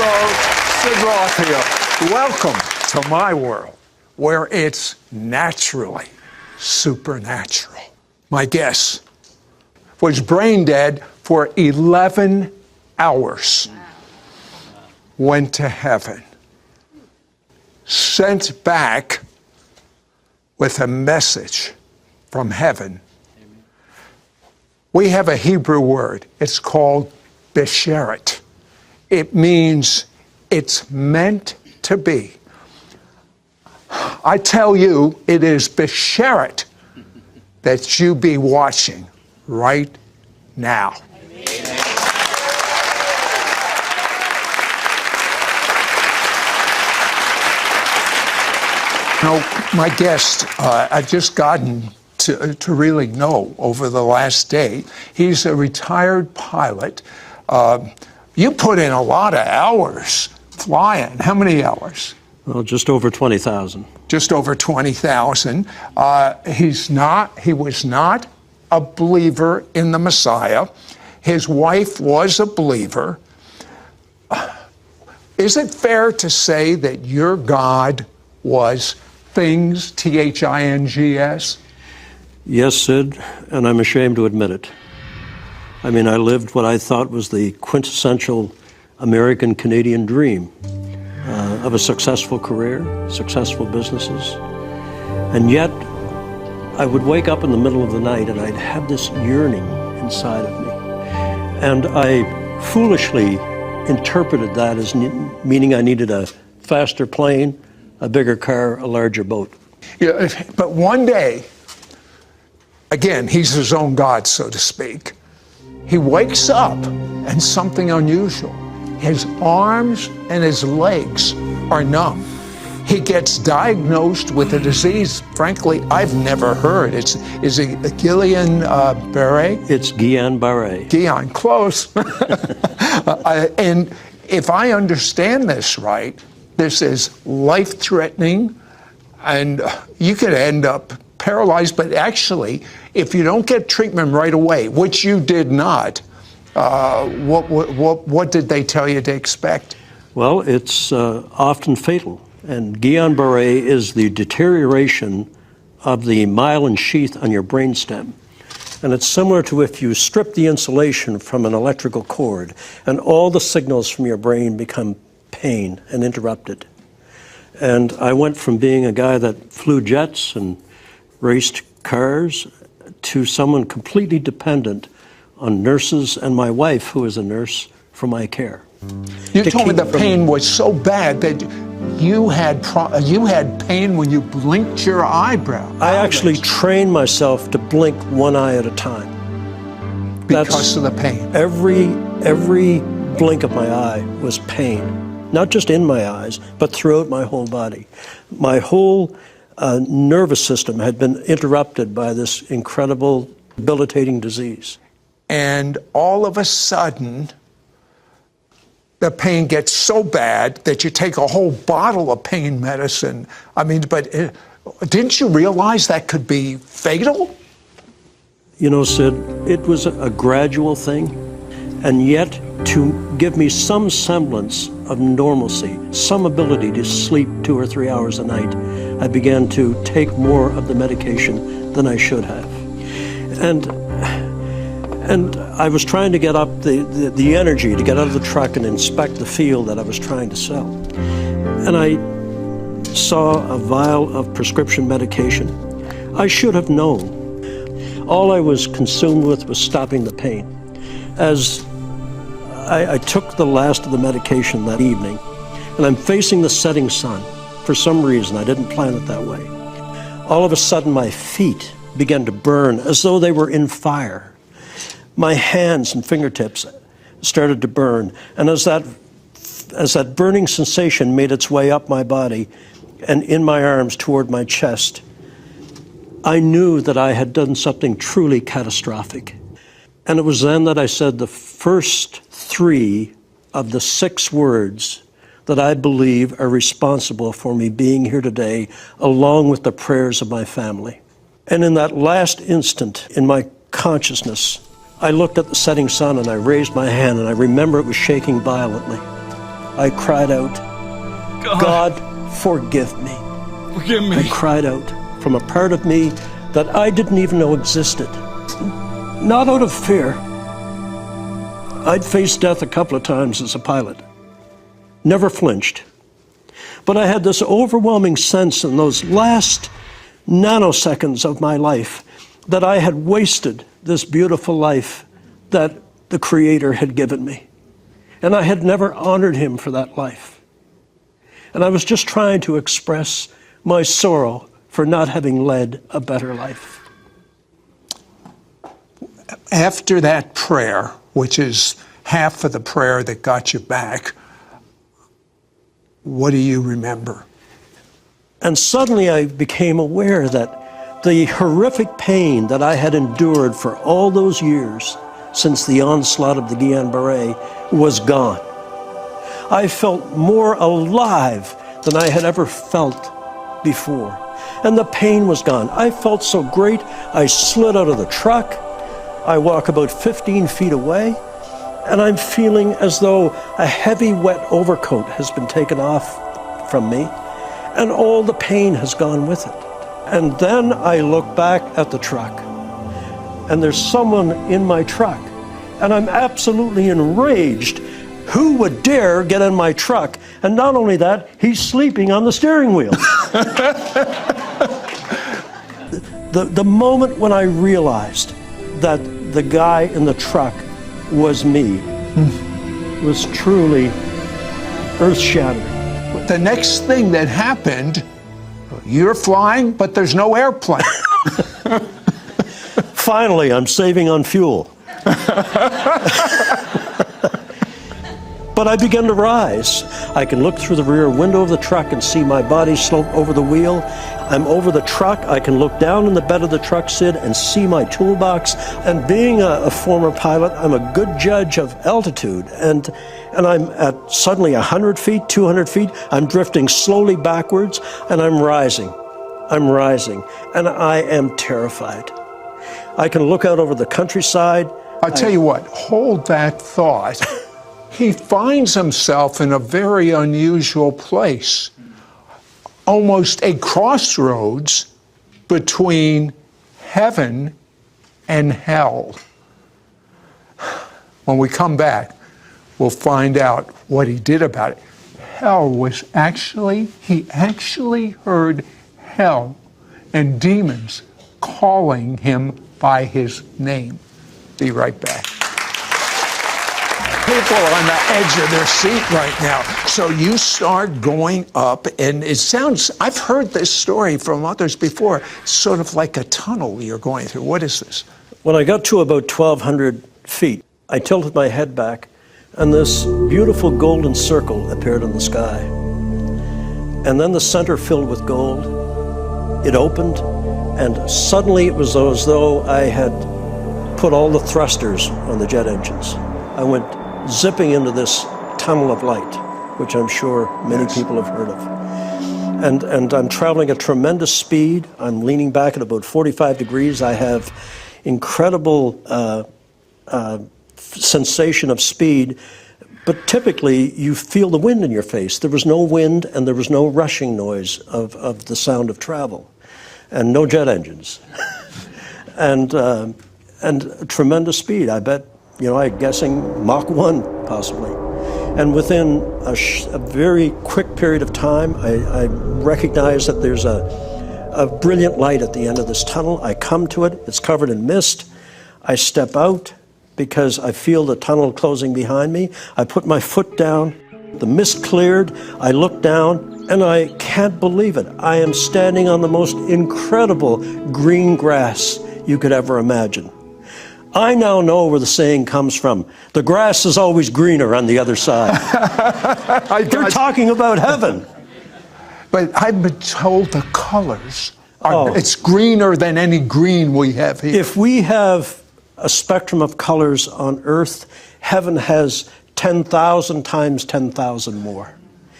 Sid Roth here. Welcome to my world, where it's naturally supernatural. My guest was brain dead for 11 hours. Went to heaven. Sent back with a message from heaven. We have a Hebrew word. It's called besheret. It means it's meant to be. I tell you, it is besheret that you be watching right now. Now, my guest, I've just gotten to really know over the last day. He's a retired pilot. You put in a lot of hours flying. How many hours? Well, just over 20,000. Just over 20,000. He was not a believer in the Messiah. His wife was a believer. Is it fair to say that your God was things, Things? Yes, Sid, and I'm ashamed to admit it. I mean, I lived what I thought was the quintessential American-Canadian dream of a successful career, successful businesses. And yet, I would wake up in the middle of the night and I'd have this yearning inside of me. And I foolishly interpreted that as meaning I needed a faster plane, a bigger car, a larger boat. Yeah, but one day, again, he's his own God, so to speak. He wakes up and something unusual. His arms and his legs are numb. He gets diagnosed with a disease, frankly, I've never heard. Is it Guillain-Barré? It's Guillain-Barré. Guillain, close. And if I understand this right, this is life-threatening, and you could end up paralyzed, but actually, if you don't get treatment right away, which you did not, what did they tell you to expect? Well, it's often fatal, and Guillain-Barré is the deterioration of the myelin sheath on your brainstem. And it's similar to if you strip the insulation from an electrical cord, and all the signals from your brain become pain and interrupted. And I went from being a guy that flew jets and raced cars to someone completely dependent on nurses and my wife, who is a nurse, for my care. You told me the pain was so bad that you had pain when you blinked your eyebrow. I actually trained myself to blink one eye at a time. Because of the pain. Every blink of my eye was pain. Not just in my eyes, but throughout my whole body. My whole nervous system had been interrupted by this incredible, debilitating disease. And all of a sudden, the pain gets so bad that you take a whole bottle of pain medicine. I mean, but didn't you realize that could be fatal? You know, Sid, it was a gradual thing, and yet to give me some semblance of normalcy, some ability to sleep 2 or 3 hours a night, I began to take more of the medication than I should have. And I was trying to get up the energy to get out of the truck and inspect the field that I was trying to sell. And I saw a vial of prescription medication. I should have known. All I was consumed with was stopping the pain. As I took the last of the medication that evening, and I'm facing the setting sun. For some reason, I didn't plan it that way. All of a sudden, my feet began to burn as though they were in fire. My hands and fingertips started to burn, and as that burning sensation made its way up my body and in my arms toward my chest, I knew that I had done something truly catastrophic. And it was then that I said the first 3 of the 6 words that I believe are responsible for me being here today, along with the prayers of my family. And in that last instant in my consciousness, I looked at the setting sun and I raised my hand, and I remember it was shaking violently. I cried out, God, forgive me. Forgive me. I cried out from a part of me that I didn't even know existed. Not out of fear. I'd faced death a couple of times as a pilot. Never flinched. But I had this overwhelming sense in those last nanoseconds of my life that I had wasted this beautiful life that the Creator had given me. And I had never honored Him for that life. And I was just trying to express my sorrow for not having led a better life. After that prayer, which is half of the prayer that got you back, what do you remember? And suddenly I became aware that the horrific pain that I had endured for all those years since the onslaught of the Guillain-Barré was gone. I felt more alive than I had ever felt before. And the pain was gone. I felt so great, I slid out of the truck. I walk about 15 feet away, and I'm feeling as though a heavy, wet overcoat has been taken off from me, and all the pain has gone with it. And then I look back at the truck, and there's someone in my truck, and I'm absolutely enraged. Who would dare get in my truck? And not only that, he's sleeping on the steering wheel. The moment when I realized that the guy in the truck was me was truly earth-shattering. The next thing that happened, you're flying, but there's no airplane. Finally, I'm saving on fuel. But I began to rise. I can look through the rear window of the truck and see my body slope over the wheel. I'm over the truck. I can look down in the bed of the truck, Sid, and see my toolbox. And being a former pilot, I'm a good judge of altitude. And I'm at suddenly 100 feet, 200 feet. I'm drifting slowly backwards, and I'm rising. I'm rising, and I am terrified. I can look out over the countryside. I'll tell you what, hold that thought. He finds himself in a very unusual place, almost a crossroads between heaven and hell. When we come back, we'll find out what he did about it. Hell was he actually heard hell and demons calling him by his name. Be right back. People are on the edge of their seat right now. So you start going up, and it sounds, I've heard this story from others before, sort of like a tunnel you're going through. What is this? When I got to about 1,200 feet, I tilted my head back, and this beautiful golden circle appeared in the sky. And then the center filled with gold. It opened, and suddenly it was as though I had put all the thrusters on the jet engines. I went zipping into this tunnel of light, which I'm sure many people have heard of. And I'm traveling at tremendous speed. I'm leaning back at about 45 degrees. I have incredible sensation of speed, but typically you feel the wind in your face. There was no wind, and there was no rushing noise of the sound of travel, and no jet engines. and tremendous speed. I bet, I'm guessing Mach 1, possibly. And within a very quick period of time, I recognize that there's a brilliant light at the end of this tunnel. I come to it. It's covered in mist. I step out because I feel the tunnel closing behind me. I put my foot down. The mist cleared. I look down, and I can't believe it. I am standing on the most incredible green grass you could ever imagine. I now know where the saying comes from. The grass is always greener on the other side. They're talking about heaven. But I've been told the colors it's greener than any green we have here. If we have a spectrum of colors on earth, heaven has 10,000 times 10,000 more.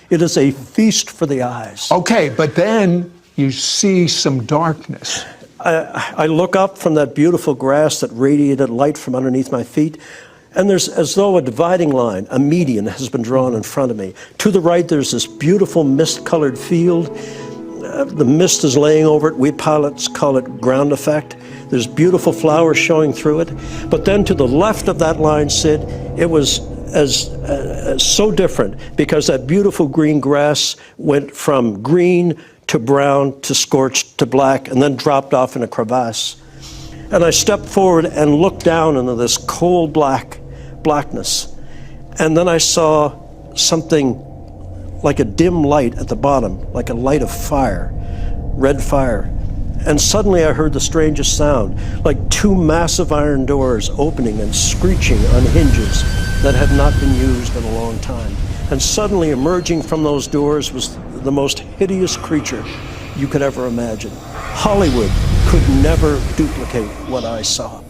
It is a feast for the eyes. Okay, but then you see some darkness. I look up from that beautiful grass that radiated light from underneath my feet, And there's as though a dividing line, a median, has been drawn in front of me. To the right, there's this beautiful mist-colored field. The mist is laying over it. We pilots call it ground effect. There's beautiful flowers showing through it. But then to the left of that line, Sid, it was so different, because that beautiful green grass went from green to brown to scorched to black and then dropped off in a crevasse. And I stepped forward and looked down into this coal blackness. And then I saw something like a dim light at the bottom, like a light of fire, red fire. And suddenly I heard the strangest sound, like two massive iron doors opening and screeching on hinges that had not been used in a long time. And suddenly emerging from those doors was the most hideous creature you could ever imagine. Hollywood could never duplicate what I saw.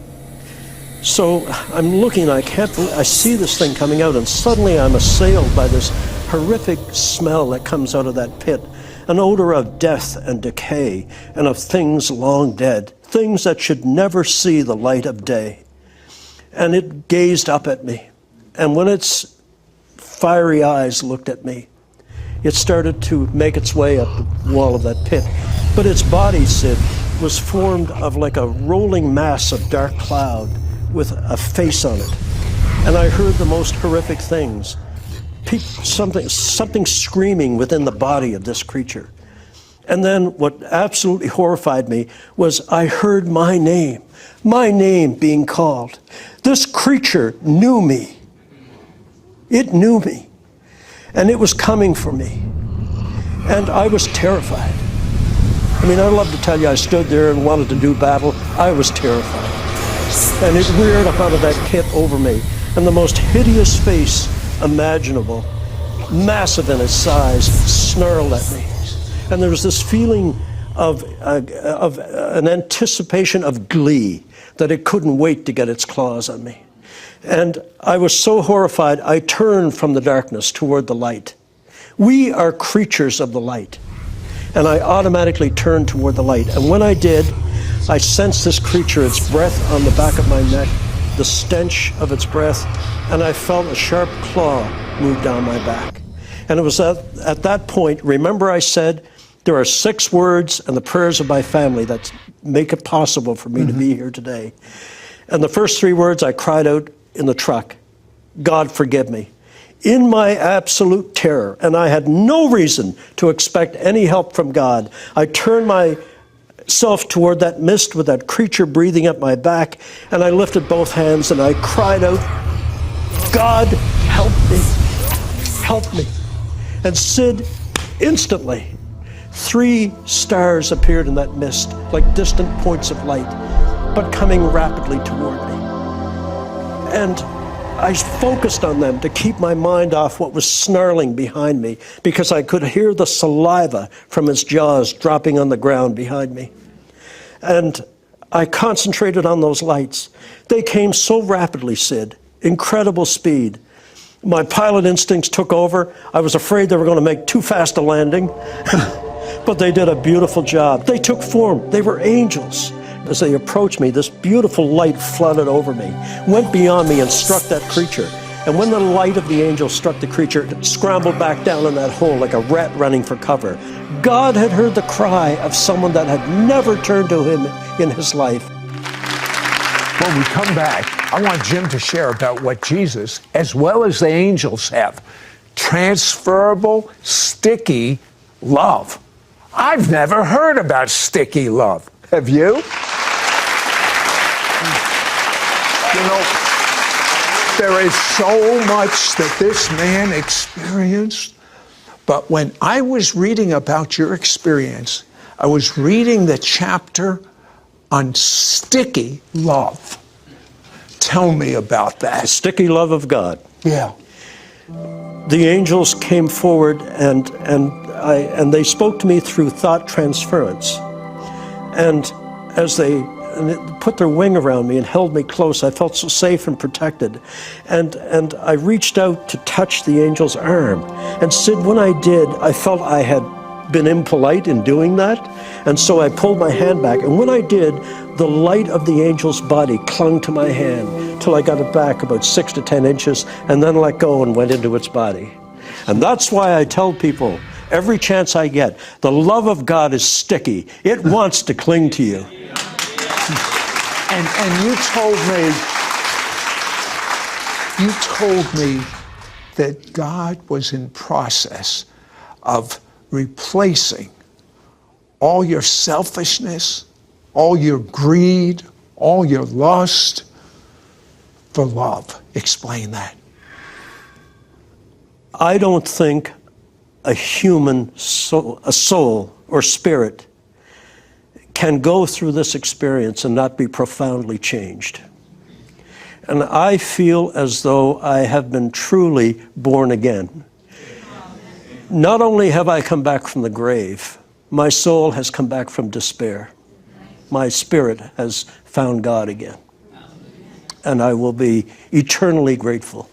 So I'm looking, I see this thing coming out, and suddenly I'm assailed by this horrific smell that comes out of that pit. An odor of death and decay, and of things long dead, things that should never see the light of day. And it gazed up at me, and when its fiery eyes looked at me, it started to make its way up the wall of that pit. But its body, Sid, was formed of like a rolling mass of dark cloud with a face on it. And I heard the most horrific things. Something screaming within the body of this creature. And then what absolutely horrified me was I heard my name being called. This creature knew me. It knew me. And it was coming for me. And I was terrified. I mean, I'd love to tell you I stood there and wanted to do battle. I was terrified. And it reared up out of that pit over me. And the most hideous face imaginable, massive in its size, snarled at me. And there was this feeling of an anticipation of glee, that it couldn't wait to get its claws on me. And I was so horrified, I turned from the darkness toward the light. We are creatures of the light. And I automatically turned toward the light. And when I did, I sensed this creature, its breath on the back of my neck, the stench of its breath, and I felt a sharp claw move down my back. And it was at that point, remember I said, there are 6 words and the prayers of my family that make it possible for me to be here today. And the first 3 words I cried out in the truck, God forgive me. In my absolute terror, and I had no reason to expect any help from God, I turned myself toward that mist with that creature breathing up my back, and I lifted both hands and I cried out, God, help me, help me. And Sid, instantly, 3 stars appeared in that mist, like distant points of light, but coming rapidly toward me. And I focused on them to keep my mind off what was snarling behind me, because I could hear the saliva from its jaws dropping on the ground behind me. And I concentrated on those lights. They came so rapidly, Sid, incredible speed. My pilot instincts took over. I was afraid they were going to make too fast a landing, but they did a beautiful job. They took form. They were angels. As they approached me, this beautiful light flooded over me, went beyond me and struck that creature. And when the light of the angel struck the creature, it scrambled back down in that hole like a rat running for cover. God had heard the cry of someone that had never turned to him in his life. When we come back, I want Jim to share about what Jesus, as well as the angels, have. Transferable, sticky love. I've never heard about sticky love. Have you? You know, there is so much that this man experienced. But when I was reading about your experience, I was reading the chapter on sticky love. Tell me about that. The sticky love of God. Yeah. The angels came forward and they spoke to me through thought transference. And as they put their wing around me and held me close, I felt so safe and protected. And I reached out to touch the angel's arm. And Sid, when I did, I felt I had been impolite in doing that. And so I pulled my hand back. And when I did, the light of the angel's body clung to my hand till I got it back about 6 to 10 inches and then let go and went into its body. And that's why I tell people every chance I get, the love of God is sticky. It wants to cling to you. And you told me that God was in process of replacing all your selfishness, all your greed, all your lust for love. Explain that. I don't think a human soul, a soul or spirit can go through this experience and not be profoundly changed. And I feel as though I have been truly born again. Not only have I come back from the grave, my soul has come back from despair. My spirit has found God again. And I will be eternally grateful.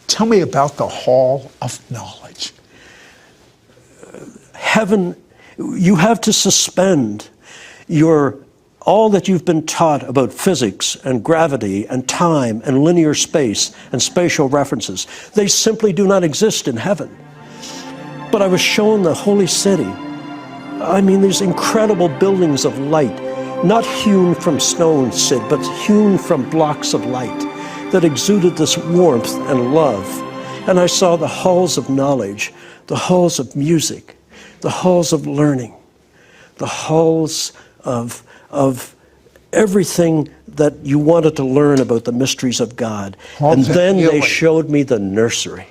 Tell me about the Hall of Knowledge. Heaven, you have to suspend all that you've been taught about physics and gravity and time and linear space and spatial references. They simply do not exist in heaven. But I was shown the holy city. I mean, these incredible buildings of light, not hewn from stone, Sid, but hewn from blocks of light that exuded this warmth and love. And I saw the halls of knowledge, the halls of music, the halls of learning, the halls of everything that you wanted to learn about the mysteries of God. And then they showed me the nursery.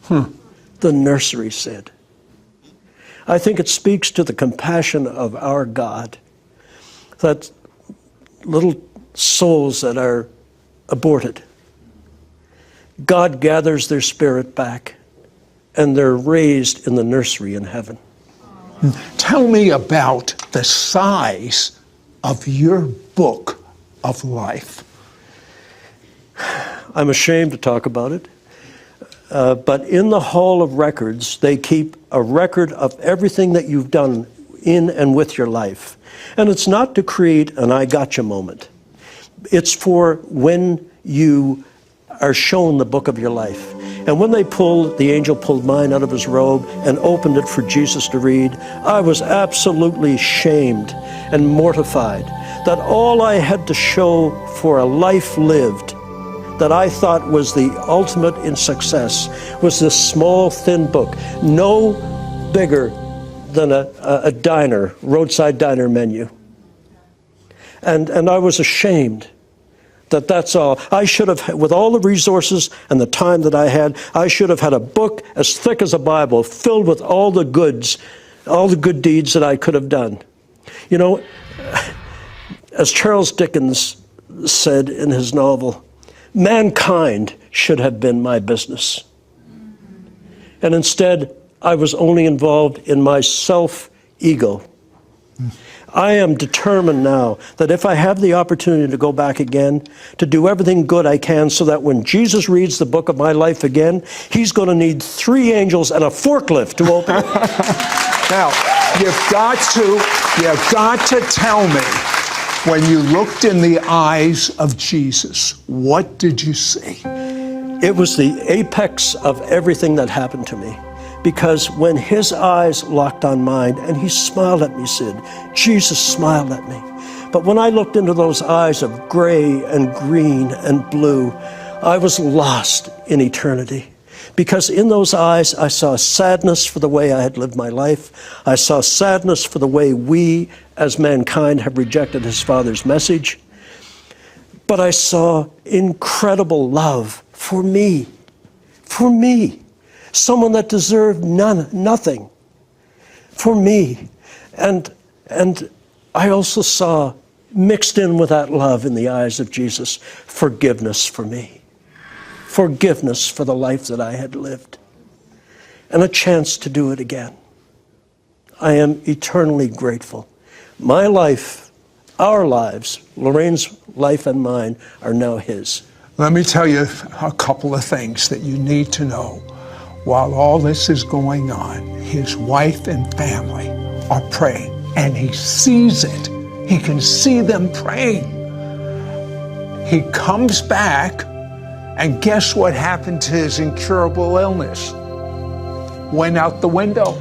The nursery, Sid. I think it speaks to the compassion of our God that little souls that are aborted, God gathers their spirit back and they're raised in the nursery in heaven. Tell me about the size of your book of life. I'm ashamed to talk about it, but in the Hall of Records, they keep a record of everything that you've done in and with your life. And it's not to create an I gotcha moment. It's for when you are shown the book of your life. And when the angel pulled mine out of his robe and opened it for Jesus to read, I was absolutely shamed and mortified that all I had to show for a life lived that I thought was the ultimate in success was this small, thin book, no bigger than a roadside diner menu. And I was ashamed that that's all. I should have, with all the resources and the time that I had, I should have had a book as thick as a Bible filled with all the goods, all the good deeds that I could have done. You know, as Charles Dickens said in his novel, mankind should have been my business. And instead, I was only involved in my self-ego. I am determined now that if I have the opportunity to go back again, to do everything good I can so that when Jesus reads the book of my life again, he's going to need 3 angels and a forklift to open it. Now, you've got to tell me, when you looked in the eyes of Jesus, what did you see? It was the apex of everything that happened to me. Because when his eyes locked on mine, and he smiled at me, Sid, Jesus smiled at me. But when I looked into those eyes of gray and green and blue, I was lost in eternity. Because in those eyes, I saw sadness for the way I had lived my life. I saw sadness for the way we, as mankind, have rejected his Father's message. But I saw incredible love for me. For me. Someone that deserved nothing for me. And I also saw, mixed in with that love in the eyes of Jesus, forgiveness for me. Forgiveness for the life that I had lived. And a chance to do it again. I am eternally grateful. My life, our lives, Lorraine's life and mine, are now his. Let me tell you a couple of things that you need to know. While all this is going on, his wife and family are praying, and he sees it He can see them praying. He comes back, and guess what happened to his incurable illness? Went out the window.